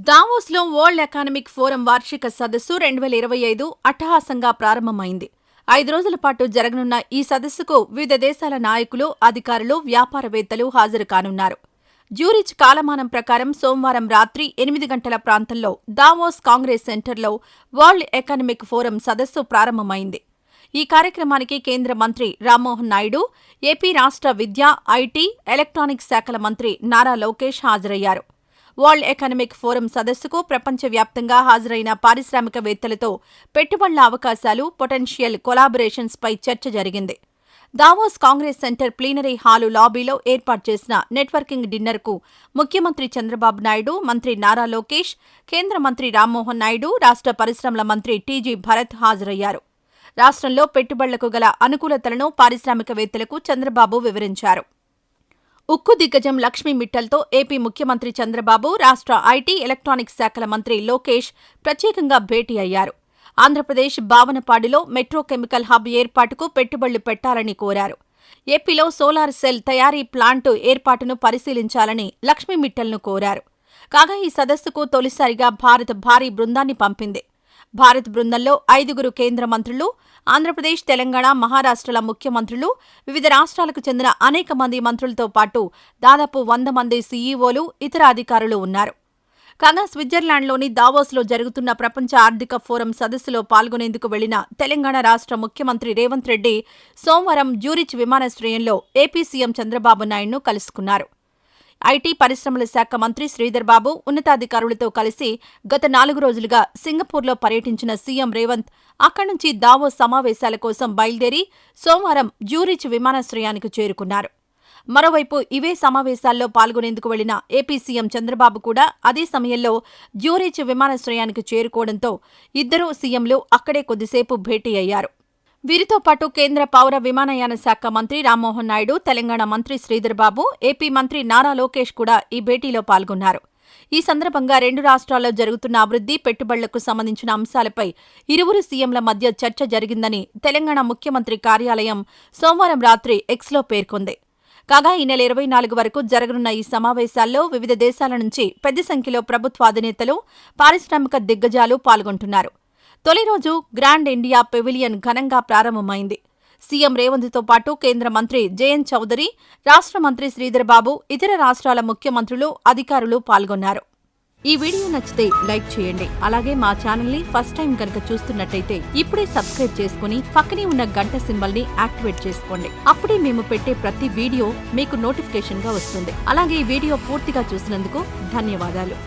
దావోస్లో world economic forum వార్షిక సదస్సు 2025 అట్టహాసంగా ప్రారంభమైంది. 5 రోజుల పాటు జరగనున్న ఈ సదస్సుకు వివిధ దేశాల నాయకులు, అధికారులు, వ్యాపారవేత్తలు హాజరు కానున్నారు. జ్యూరిచ్ కాలమానం ప్రకారం సోమవారం రాత్రి 8 గంటల ప్రాంతంలో దావోస్ కాంగ్రెస్ సెంటర్లో వరల్డ్ ఎకనామిక్ ఫోరం సదస్సు ప్రారంభమైంది. ఈ కార్యక్రమానికి కేంద్ర మంత్రి రామ్మోహన్ నాయుడు, ఏపీ రాష్ట్ర విద్య, ఐటీ, ఎలక్ట్రానిక్స్ శాఖల మంత్రి నారా లోకేష్ హాజరయ్యారు. వరల్డ్ ఎకనామిక్ ఫోరం సదస్సుకు ప్రపంచవ్యాప్తంగా హాజరైన పారిశ్రామికవేత్తలతో పెట్టుబడుల అవకాశాలు, పొటెన్షియల్ కొలాబరేషన్స్ పై చర్చ జరిగింది. Davos Congress Centre plenary hall లాబీలో ఏర్పాటు చేసిన నెట్వర్కింగ్ డిన్నర్కు ముఖ్యమంత్రి చంద్రబాబు నాయుడు, మంత్రి నారా లోకేష్, కేంద్ర మంత్రి రామ్మోహన్ నాయుడు, రాష్ట్ర పరిశ్రమల మంత్రి టీజీ భరత్ హాజరయ్యారు. రాష్ట్రంలో పెట్టుబడులకు గల అనుకూలతలను పారిశ్రామికవేత్తలకు చంద్రబాబు వివరించారు. ఉక్కు దిగ్గజం లక్ష్మీ మిట్టల్తో ఏపీ ముఖ్యమంత్రి చంద్రబాబు, రాష్ట్ర ఐటీ, ఎలక్ట్రానిక్స్ శాఖల మంత్రి లోకేష్ ప్రత్యేకంగా భేటీ అయ్యారు. ఆంధ్రప్రదేశ్ బావనపాడులో మెట్రో కెమికల్ హబ్ ఏర్పాటుకు పెట్టుబడులు పెట్టాలని కోరారు. ఏపీలో సోలార్ సెల్ తయారీ ప్లాంటు ఏర్పాటును పరిశీలించాలని లక్ష్మీ మిట్టల్ను కోరారు. కాగా ఈ సదస్సుకు తొలిసారిగా భారత్ భారీ బృందాన్ని పంపింది. భారత్ బృందంలో 5 కేంద్ర మంత్రులు, ఆంధ్రప్రదేశ్, తెలంగాణ, మహారాష్ట్రల ముఖ్యమంత్రులు, వివిధ రాష్ట్రాలకు చెందిన అనేక మంది మంత్రులతో పాటు దాదాపు 100 మంది సీఈఓలు, ఇతర అధికారులు ఉన్నారు. కాగా స్విట్జర్లాండ్లోని దావోస్లో జరుగుతున్న ప్రపంచ ఆర్థిక ఫోరం సదస్సులో పాల్గొనేందుకు వెళ్లిన తెలంగాణ రాష్ట్ర ముఖ్యమంత్రి రేవంత్ రెడ్డి సోమవారం జ్యూరిచ్ విమానాశ్రయంలో ఏపీ సీఎం చంద్రబాబు నాయుడును కలుసుకున్నారు. ఐటీ, పరిశ్రమల శాఖ మంత్రి శ్రీధర్బాబు ఉన్నతాధికారులతో కలిసి గత 4 రోజులుగా సింగపూర్లో పర్యటించిన సీఎం రేవంత్ అక్కడి నుంచి దావోస్ సమావేశాల కోసం బయలుదేరి సోమవారం జ్యూరిచ్ విమానాశ్రయానికి చేరుకున్నారు. మరోవైపు ఇవే సమావేశాల్లో పాల్గొనేందుకు వెళ్లిన ఏపీ సీఎం చంద్రబాబు కూడా అదే సమయంలో జ్యూరిచ్ విమానాశ్రయానికి చేరుకోవడంతో ఇద్దరూ సీఎంలు అక్కడే కొద్దిసేపు భేటీ అయ్యారు. వీరితో పాటు కేంద్ర పౌర విమానయాన శాఖ మంత్రి రామ్మోహన్ నాయుడు, తెలంగాణ మంత్రి శ్రీధర్బాబు, ఏపీ మంత్రి నారా లోకేష్ కూడా ఈ భేటీలో పాల్గొన్నారు. ఈ సందర్భంగా 2 రాష్ట్రాల్లో జరుగుతున్న అభివృద్ధి, పెట్టుబడులకు సంబంధించిన అంశాలపై ఇరువురు సీఎంల మధ్య చర్చ జరిగిందని తెలంగాణ ముఖ్యమంత్రి కార్యాలయం సోమవారం రాత్రి ఎక్స్లో పేర్కొంది. కాగా ఈ నెల 24 వరకు జరగనున్న ఈ సమావేశాల్లో వివిధ దేశాల నుంచి పెద్ద సంఖ్యలో ప్రభుత్వ అధినేతలు, పారిశ్రామిక దిగ్గజాలు పాల్గొంటున్నారు. తొలి రోజు గ్రాండ్ ఇండియా పెవిలియన్ ఘనంగా ప్రారంభమైంది. సీఎం రేవంత్తో పాటు కేంద్ర మంత్రి జయంత్ చౌదరి, రాష్ట్ర మంత్రి శ్రీధర్బాబు, ఇతర రాష్ట్రాల ముఖ్యమంత్రులు, అధికారులు పాల్గొన్నారు. ఈ వీడియో నచ్చితే లైక్ చేయండి. అలాగే మా ఛానల్ ని ఫస్ట్ టైం కనుక చూస్తున్నట్టయితే ఇప్పుడే సబ్స్క్రైబ్ చేసుకుని పక్కనే ఉన్న గంట సింబల్ ని యాక్టివేట్ చేసుకోండి. అప్పుడే మేము పెట్టే ప్రతి వీడియో మీకు నోటిఫికేషన్ గా వస్తుంది. అలాగే ఈ వీడియో పూర్తిగా చూసినందుకు ధన్యవాదాలు.